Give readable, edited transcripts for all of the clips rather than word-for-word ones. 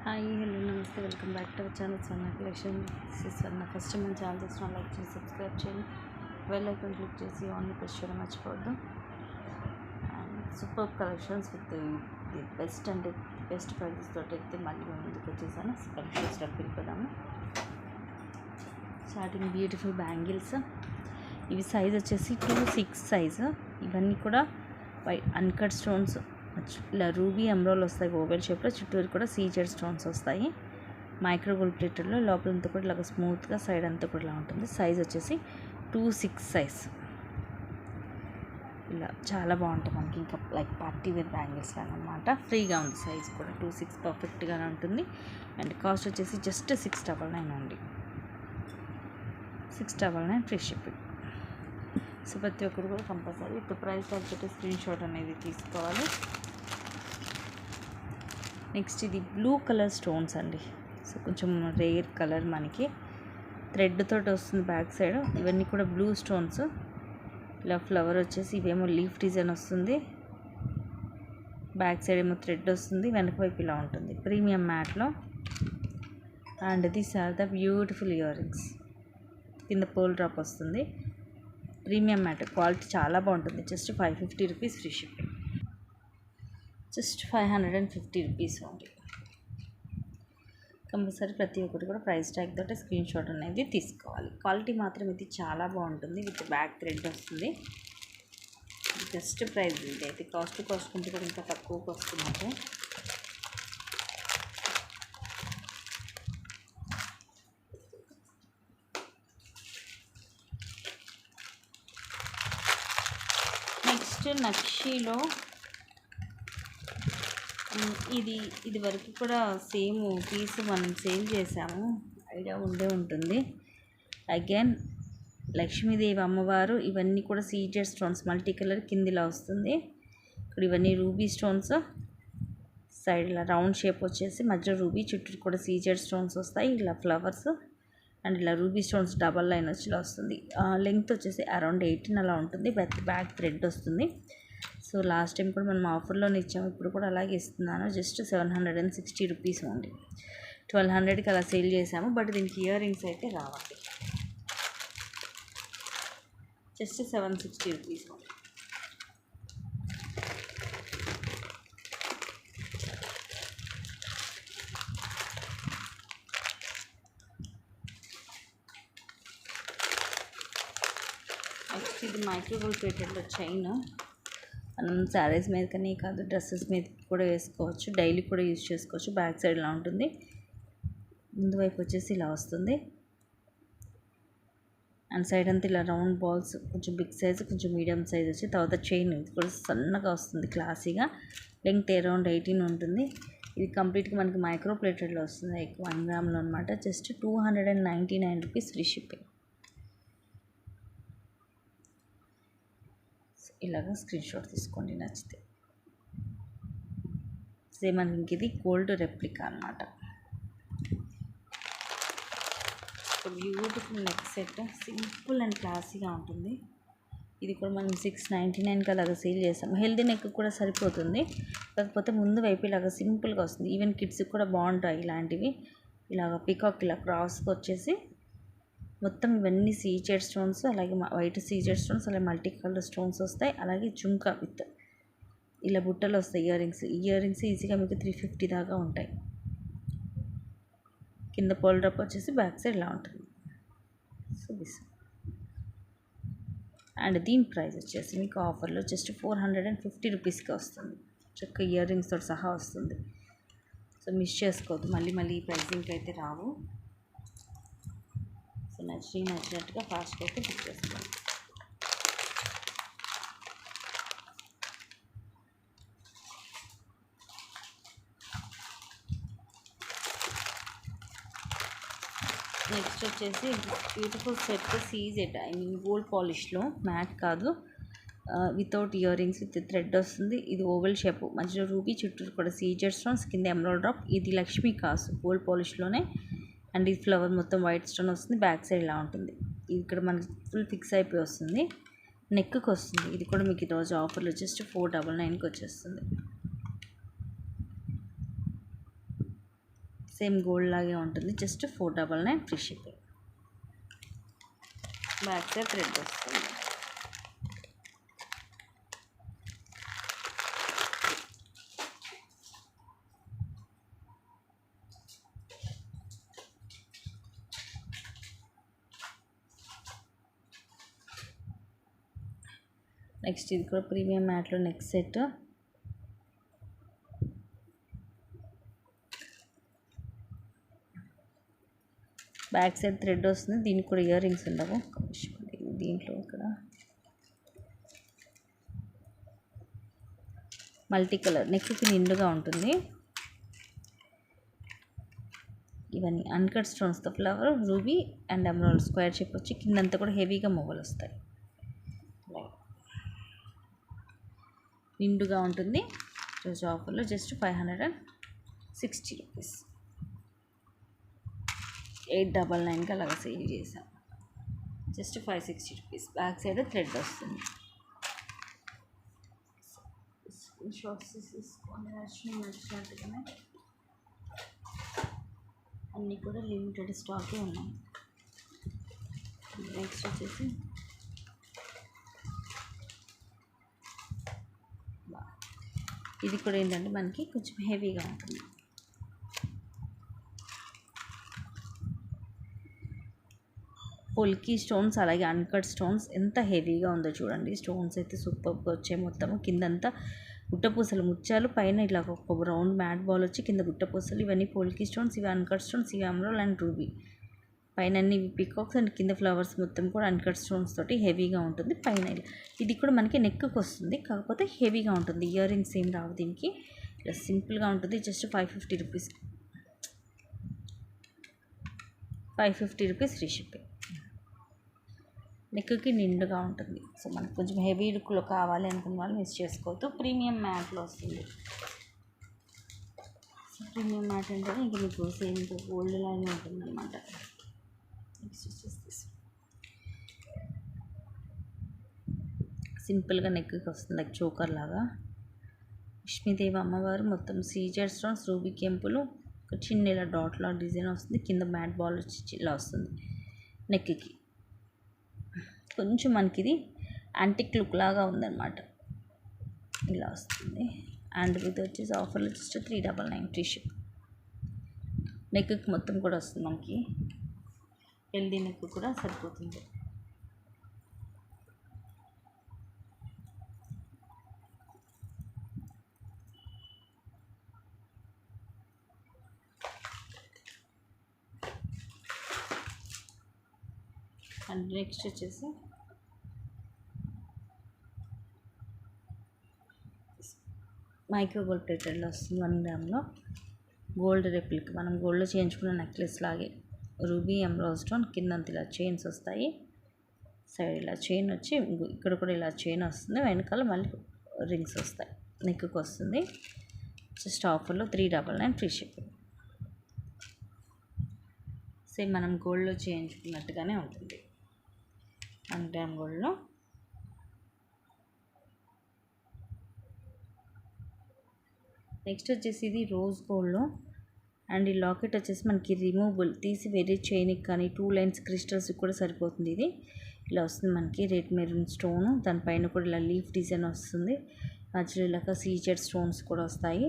Hi hello namaste welcome back to our channel Swarna collection. This is Swarna. First మన channel చేసిన like చేసి subscribe చేయండి, bell icon click చేసి only press చేయడం మర్చిపోవద్దు. And super collections with the best and best prizes తోటి అయితే మళ్ళీ మేము ముందుకు వచ్చేసాను. కలెక్షన్స్లోకి వెళ్ళిపోదాము. Starting beautiful bangles. ఇవి సైజ్ వచ్చేసి 2-6 సైజు. ఇవన్నీ కూడా అన్కట్ స్టోన్స్, ఇలా రూబీ ఎమరాల్ వస్తాయి ఓవెల్ షేప్లో, చుట్టూరు కూడా సీజెడ్ స్టోన్స్ వస్తాయి. మైక్రో గోల్డ్ ప్లేటెడ్లో లోపలంతా కూడా ఇలాగ స్మూత్గా, సైడ్ అంతా కూడా ఇలా ఉంటుంది. సైజ్ వచ్చేసి 2-6 సైజ్. ఇలా చాలా బాగుంటుంది మనకి, ఇంకా లైక్ పార్టీ వేర్ బ్యాంగిల్స్ అనమాట. ఫ్రీగా ఉంది, సైజ్ కూడా 2-6 పర్ఫెక్ట్గానే ఉంటుంది. అండ్ కాస్ట్ వచ్చేసి జస్ట్ 699 అండి. 699 ఫ్రీ షిప్పింగ్. సో ప్రతి ఒక్కరు కూడా కంపల్సరీ విత్ ప్రైస్ ట్యాగ్ పెట్టి స్క్రీన్ షాట్ అనేది తీసుకోవాలి. నెక్స్ట్ ఇది బ్లూ కలర్ స్టోన్స్ అండి. సో కొంచెం రేర్ కలర్, మనకి థ్రెడ్ తోటి వస్తుంది బ్యాక్ సైడ్. ఇవన్నీ కూడా బ్లూ స్టోన్స్. ఇలా ఫ్లవర్ వచ్చేసి ఇవేమో లీఫ్ డిజైన్ వస్తుంది, బ్యాక్ సైడ్ ఏమో థ్రెడ్ వస్తుంది, వెనక వైపు ఇలా ఉంటుంది ప్రీమియం మ్యాట్లో. And these are the beautiful earrings. కింద పోల్ డ్రాప్ వస్తుంది. ప్రీమియం మ్యాట్, క్వాలిటీ చాలా బాగుంటుంది. Just 550 rupees free shipping. Just 550 rupees only. Compulsory ప్రతి ఒక్కటి కూడా ప్రైస్ ట్యాగ్ తోటి స్క్రీన్ షాట్ అనేది తీసుకోవాలి. క్వాలిటీ మాత్రం ఇది చాలా బాగుంటుంది. విత్ బ్యాక్ థ్రెడ్ వస్తుంది. జస్ట్ ప్రైస్ ఇది అయితే కాస్ట్ ఉంటే కూడా ఇంకా తక్కువకి వస్తుంది. నెక్స్ట్ నక్షీలో ఇది వరకు కూడా సేమ్ పీస్ మనం సేల్ చేసాము, ఐడియా ఉంటుంది. అగైన్ లక్ష్మీదేవి అమ్మవారు, ఇవన్నీ కూడా సీజెడ్ స్టోన్స్, మల్టీ కలర్ కిందిలా వస్తుంది. ఇక్కడ ఇవన్నీ రూబీ స్టోన్స్, సైడ్ ఇలా రౌండ్ షేప్ వచ్చేసి మధ్యలో రూబీ, చుట్టూ కూడా సీజెడ్ స్టోన్స్ వస్తాయి. ఇలా ఫ్లవర్స్ అండ్ ఇలా రూబీ స్టోన్స్ డబల్ లైన్ వచ్చి ఇలా వస్తుంది. లెంగ్త్ వచ్చేసి అరౌండ్ 18 అలా ఉంటుంది. బ్యాక్ థ్రెడ్ వస్తుంది. సో లాస్ట్ టైం కూడా మనం ఆఫర్లోనే ఇచ్చాము, ఇప్పుడు కూడా అలాగే ఇస్తున్నాను. Just 760 rupees only. 1200కి అలా సేల్ చేసాము, బట్ దీనికి ఇయర్ రింగ్స్ అయితే రావాలి. Just 760 rupees only. నెక్స్ట్ ఇది మైక్రో గోల్డ్ ప్లేటెడ్లో చైన్. మనం శారీస్ మీద కానీ కాదు, డ్రెస్సెస్ మీద కూడా వేసుకోవచ్చు, డైలీ కూడా యూజ్ చేసుకోవచ్చు. బ్యాక్ సైడ్ ఇలా ఉంటుంది, ముందు వైపు వచ్చేసి ఇలా వస్తుంది. అండ్ సైడ్ అంతా ఇలా రౌండ్ బాల్స్, కొంచెం బిగ్ సైజ్, కొంచెం మీడియం సైజ్ వచ్చి, తర్వాత చైన్ ఇది కూడా సన్నగా వస్తుంది, క్లాసీగా. లెంగ్త్ అరౌండ్ 18 ఉంటుంది. ఇది కంప్లీట్గా మనకి మైక్రో ప్లేటెడ్లో వస్తుంది, 1 గ్రామ్లో అనమాట. Just 299 rupees free shipping. ఇలాగా స్క్రీన్ షాట్ తీసుకోండి నచ్చితే. సేమ్ మనకి ఇది గోల్డ్ రెప్లికా అనమాట. Beautiful neck set, simple and క్లాసీగా ఉంటుంది. ఇది కూడా మనం 699కి అలాగా సేల్ చేస్తాము. హెల్దీ నెక్ కూడా సరిపోతుంది, కాకపోతే ముందు వైపు ఇలాగ సింపుల్గా వస్తుంది. ఈవెన్ కిడ్స్కి కూడా బాగుంటాయి ఇలాంటివి. ఇలాగ పికాక్ ఇలా క్రాస్కి వచ్చేసి మొత్తం ఇవన్నీ సీజెడ్ స్టోన్స్, అలాగే వైట్ సీజెడ్ స్టోన్స్, అలాగే మల్టీ కలర్ స్టోన్స్ వస్తాయి. అలాగే జుంకా విత్ ఇలా బుట్టలు వస్తాయి. ఇయర్ రింగ్స్ ఈజీగా మీకు 350 దాకా ఉంటాయి. కింద పోల్ డ్రాప్ వచ్చేసి బ్యాక్ సైడ్ ఇలా ఉంటుంది. సో దిస్ అండ్ దీని ప్రైస్ వచ్చేసి మీకు ఆఫర్లో జస్ట్ 450 రూపీస్కి వస్తుంది. చక్క ఇయర్ రింగ్స్ తోటి సహా వస్తుంది. సో మిస్ చేసుకోవద్దు, మళ్ళీ ఈ ప్రైసింగ్కి అయితే రావు. సో నచ్చినట్టుగా ఫాస్ట్గా అయితే బుక్ చేసుకోండి. నెక్స్ట్ వచ్చేసి బ్యూటిఫుల్ సెట్ సీజెడ్, గోల్డ్ పాలిష్లో, మ్యాట్ కాదు, without earrings, with thread వస్తుంది. ఇది ఓవెల్ షేప్, మధ్యలో రూబీ, చుట్టూ కూడా సీజెడ్ స్టోన్స్, కింద ఎమరాల్డ్ డ్రాప్. ఇది లక్ష్మీ కాసు, గోల్డ్ పాలిష్లోనే. అండ్ ఈ ఫ్లవర్ మొత్తం వైట్ స్టోన్ వస్తుంది, బ్యాక్ సైడ్ ఇలా ఉంటుంది. ఇక్కడ మనకి ఫుల్ ఫిక్స్ అయిపోయి వస్తుంది, నెక్కి వస్తుంది. ఇది కూడా మీకు ఈరోజు ఆఫర్లో జస్ట్ 499కి వచ్చేస్తుంది. సేమ్ గోల్డ్ లాగే ఉంటుంది. Just 499 free shipping. Back side thread వస్తుంది. నెక్స్ట్ ఇది కూడా ప్రీమియం మ్యాట్లో next set. Back side thread వస్తుంది. దీనికి కూడా ఇయర్ రింగ్స్ ఉండవు. దీంట్లో ఇక్కడ మల్టీ కలర్ నెక్కి నిండుగా ఉంటుంది. ఇవన్నీ అన్కట్ స్టోన్స్తో flower, ruby and emerald square shape వచ్చి కిందంతా కూడా హెవీగా మొగ్గలు వస్తాయి. నిండుగా ఉంటుంది. రోజు ఆఫర్లో జస్ట్ 560 రూపీస్. 899కి అలాగా సేల్ చేసాం. Just 560 rupees. Back side thread వస్తుంది. షార్ట్స్ తీసుకొని నచ్చినట్టుగానే అన్నీ కూడా లిమిటెడ్ స్టాకే ఉన్నాయి. నెక్స్ట్ వచ్చేసి ఇది కూడా ఏంటంటే మనకి కొంచెం హెవీగా ఉంటుంది. పొల్కి స్టోన్స్ అలాగే అన్కట్ స్టోన్స్ ఎంత హెవీగా ఉందో చూడండి. స్టోన్స్ అయితే సూపర్గా వచ్చాయి. మొత్తం కిందంతా గుట్టపూసలు ముత్యాలు, పైన ఇలా ఒక రౌండ్ మ్యాట్ బాల్ వచ్చి కింద గుట్టపూసలు. ఇవన్నీ పోల్కి స్టోన్స్, ఇవి అన్కట్ స్టోన్స్, ఇవి ఎమరాల్డ్ అండ్ రూబీ. పైన అన్ని పికాక్స్ అండ్ కింద ఫ్లవర్స్ మొత్తం కూడా అన్కట్ స్టోన్స్ తోటి హెవీగా ఉంటుంది. పైన ఇది కూడా మనకి నెక్కి వస్తుంది, కాకపోతే హెవీగా ఉంటుంది. ఇయర్ రింగ్స్ ఏం రావు దీనికి. ఇలా సింపుల్గా ఉంటుంది. Just 550 rupees. 550 rupees free shipping. నెక్కి నిండుగా ఉంటుంది. సో మనకు కొంచెం హెవీ లుక్లో కావాలి అనుకున్న వాళ్ళు మిస్ చేసుకోవద్దు. ప్రీమియం మ్యాట్లో వస్తుంది. సో ప్రీమియం మ్యాట్ అంటే ఇంక మీకు సేమ్ ఇంకా గోల్డ్ లాగే ఉంటుంది అనమాట. నెక్స్ట్ వచ్చేసి సింపుల్గా నెక్కి వస్తుంది, లైక్ చోకర్ లాగా. లక్ష్మీదేవి అమ్మవారు మొత్తం సీజర్ స్టోన్స్, రూబీ కెంపులు, ఒక చిన్న ఇలా డాట్ లా డిజైన్ వస్తుంది. కింద మ్యాట్ బాల్ వచ్చి ఇలా వస్తుంది. నెక్కి కొంచెం మనకి ఇది యాంటిక్ లుక్ లాగా ఉందన్నమాట. ఇలా వస్తుంది. అండ్ ఇది వచ్చేసి ఆఫర్లో జస్ట్ 399 ఫ్రీ షిప్. నెక్కి మొత్తం కూడా వస్తుంది మనకి. హెల్దీ నెక్ కూడా సరిపోతుంది. అండ్ నెక్స్ట్ వచ్చేసి మైక్రో గోల్డ్ ప్లేటెడ్లో వస్తుంది. 1 గ్రామ్లో గోల్డ్ రెప్లిక్. మనం గోల్డ్లో చేయించుకున్న నెక్లెస్ లాగే రూబీ ఎమరాల్డ్ స్టోన్. కిందంత ఇలా చైన్స్ వస్తాయి. సైడ్ ఇలా చైన్ వచ్చి ఇక్కడ కూడా ఇలా చైన్ వస్తుంది. వెనకాల మళ్ళీ రింగ్స్ వస్తాయి. నెక్కి వస్తుంది. జస్ట్ ఆఫర్లో 399 ఫ్రీ షిప్పింగ్. సేమ్ మనం గోల్డ్లో చేయించుకున్నట్టుగానే ఉంటుంది. 1 గ్రామ్ గోల్డ్లో. నెక్స్ట్ వచ్చేసి ఇది రోజ్ గోల్డ్లో. అండ్ ఈ లాకెట్ వచ్చేసి మనకి రిమూవబుల్, తీసి వేరే చైన్కి కానీ 2 లైన్స్ క్రిస్టల్స్ కూడా సరిపోతుంది. ఇది ఇలా వస్తుంది మనకి. రెడ్ మెరూన్ స్టోన్, దానిపైన కూడా ఇలా లీఫ్ డిజైన్ వస్తుంది. మధ్యలో ఇలాగ సీజెడ్ స్టోన్స్ కూడా వస్తాయి.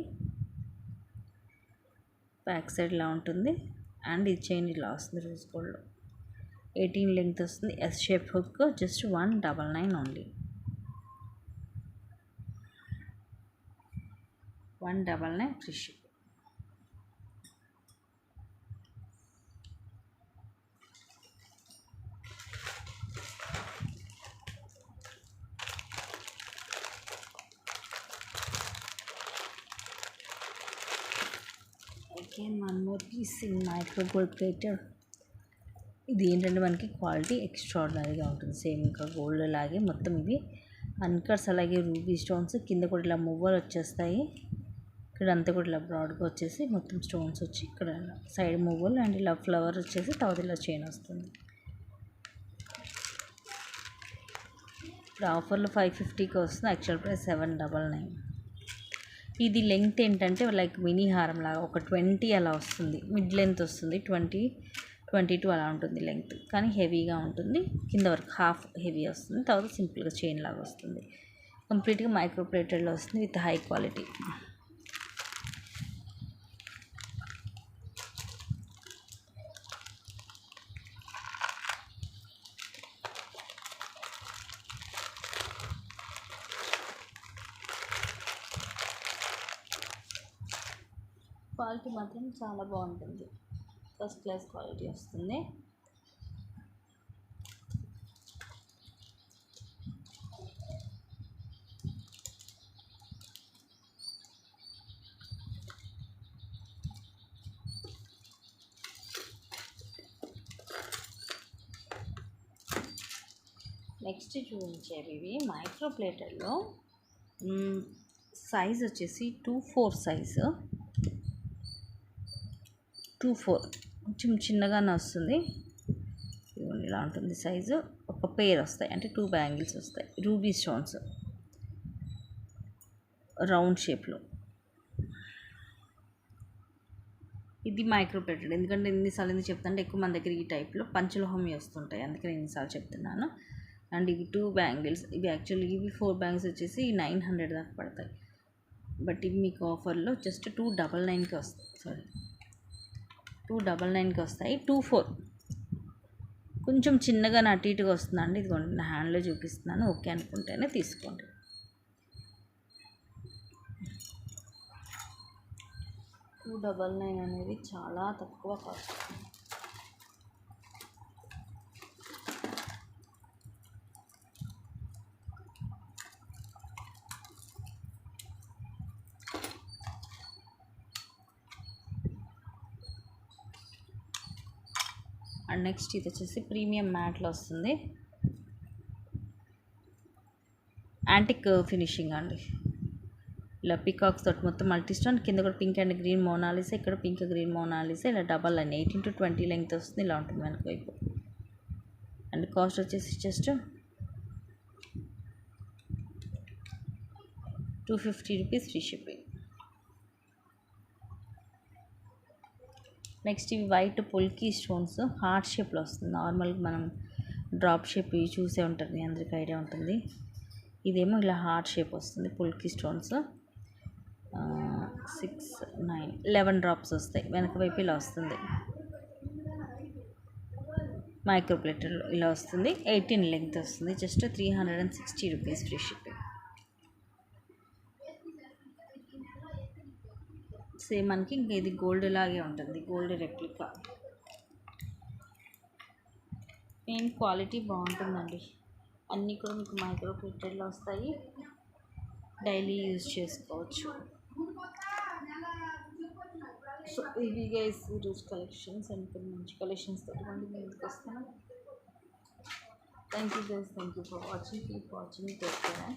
బ్యాక్ సైడ్ ఇలా ఉంటుంది. అండ్ ఈ చైన్ ఇలా వస్తుంది రోజ్ గోల్డ్లో. 18 లెంగ్త్ వస్తుంది. S shape hook. Just 199 only. 199 free ship. Again 1 more piece in micro gold plated. ఇది ఏంటంటే మనకి క్వాలిటీ ఎక్స్ట్రాడినరీగా ఉంటుంది. సేమ్ ఇంకా గోల్డ్ లాగే మొత్తం ఇవి అన్కట్స్, అలాగే రూబీ స్టోన్స్. కింద కూడా ఇలా మువ్వలు వచ్చేస్తాయి. ఇక్కడ అంతా కూడా ఇలా బ్రాడ్గా వచ్చేసి మొత్తం స్టోన్స్ వచ్చి ఇక్కడ సైడ్ మువ్వలు అండ్ ఇలా ఫ్లవర్ వచ్చేసి తర్వాత ఇలా చైన్ వస్తుంది. ఇప్పుడు ఆఫర్లో 550కి వస్తుంది. Actual price 799. ఇది లెంగ్త్ ఏంటంటే లైక్ మినీ హారం లాగా ఒక 20 అలా వస్తుంది, మిడ్ లెంత్ వస్తుంది, 22 అలా ఉంటుంది లెంగ్త్, కానీ హెవీగా ఉంటుంది. కింద వరకు హాఫ్ హెవీ వస్తుంది, తర్వాత సింపుల్గా చైన్ లాగా వస్తుంది. కంప్లీట్గా మైక్రో ప్లేటెడ్లో వస్తుంది విత్ హై క్వాలిటీ. క్వాలిటీ మాత్రం చాలా బాగుంటుంది, ఫస్ట్ క్లాస్ క్వాలిటీ వస్తుంది. నెక్స్ట్ చూపించేవి ఇవి మైక్రో ప్లేటర్లో సైజ్ వచ్చేసి 2/4 సైజు, 2/4 కొంచెం చిన్నగానే వస్తుంది. ఇలా ఉంటుంది సైజు. ఒక పేర్ వస్తాయి, అంటే 2 బ్యాంగిల్స్ వస్తాయి, రూబీ స్టోన్స్ రౌండ్ షేప్లో. ఇది మైక్రో ప్లేటెడ్, ఎందుకంటే ఎన్నిసార్లు ఎందుకు చెప్తానంటే ఎక్కువ మన దగ్గర ఈ టైప్లో పంచలోహమి వస్తుంటాయి, అందుకని ఎన్నిసార్లు చెప్తున్నాను. అండ్ ఇవి 2 బ్యాంగిల్స్, ఇవి యాక్చువల్లీ ఇవి 4 బ్యాంగిల్స్ వచ్చేసి 900 దాకా పడతాయి, బట్ ఇవి మీకు ఆఫర్లో జస్ట్ 299కి వస్తాయి. సారీ 299కి వస్తాయి. 2/4 కొంచెం చిన్నగా అటు ఇటుగా వస్తుందండి. ఇదిగోండి నా హ్యాండ్లో చూపిస్తున్నాను, ఓకే అనుకుంటేనే తీసుకోండి. $299 అనేది చాలా తక్కువ కాస్ట్. అండ్ నెక్స్ట్ ఇది వచ్చేసి ప్రీమియం మ్యాట్లో వస్తుంది, యాంటిక్ ఫినిషింగ్ అండి. ఇలా పికాక్స్ తోటి మొత్తం మల్టీ స్టోన్, కింద కూడా పింక్ అండ్ గ్రీన్ మోనాలిసా, ఇక్కడ పింక్ గ్రీన్ మోనాలిసా, ఇలా డబల్ లైన్ 18-20 లెంగ్త్ వస్తుంది. ఇలా ఉంటుంది వెనక వైపు. అండ్ కాస్ట్ వచ్చేసి జస్ట్ ₹250 ఫ్రీ షిప్పింగ్. నెక్స్ట్ ఇవి వైట్ పుల్కీ స్టోన్స్ హార్ట్ షేప్లో వస్తుంది. నార్మల్గా మనం డ్రాప్ షేప్ ఇవి చూసే ఉంటుంది, అందరికి ఐడియా ఉంటుంది. ఇదేమో ఇలా హార్ట్ షేప్ వస్తుంది పుల్కీ స్టోన్స్. 6, 9, 11 డ్రాప్స్ వస్తాయి, వెనక వైపు ఇలా వస్తుంది. మైక్రో ప్లేటర్లో ఇలా వస్తుంది, 18 లెంగ్త్ వస్తుంది. Just ₹360 free shipping. సేమ్ మనకి ఇంకా ఇది గోల్డ్ లాగే ఉంటుంది, గోల్డ్ రెప్లికా. మెయిన్ క్వాలిటీ బాగుంటుందండి. అన్నీ కూడా మీకు మైక్రో ప్లేటెడ్లో వస్తాయి, డైలీ యూజ్ చేసుకోవచ్చు. సో ఇవి గైస్ ఈరోజు కలెక్షన్స్, అండ్ మంచి కలెక్షన్స్ తోటి మళ్ళీ ముందుకు వస్తాను. Thank you guys, thank you for watching, keep watching, take care.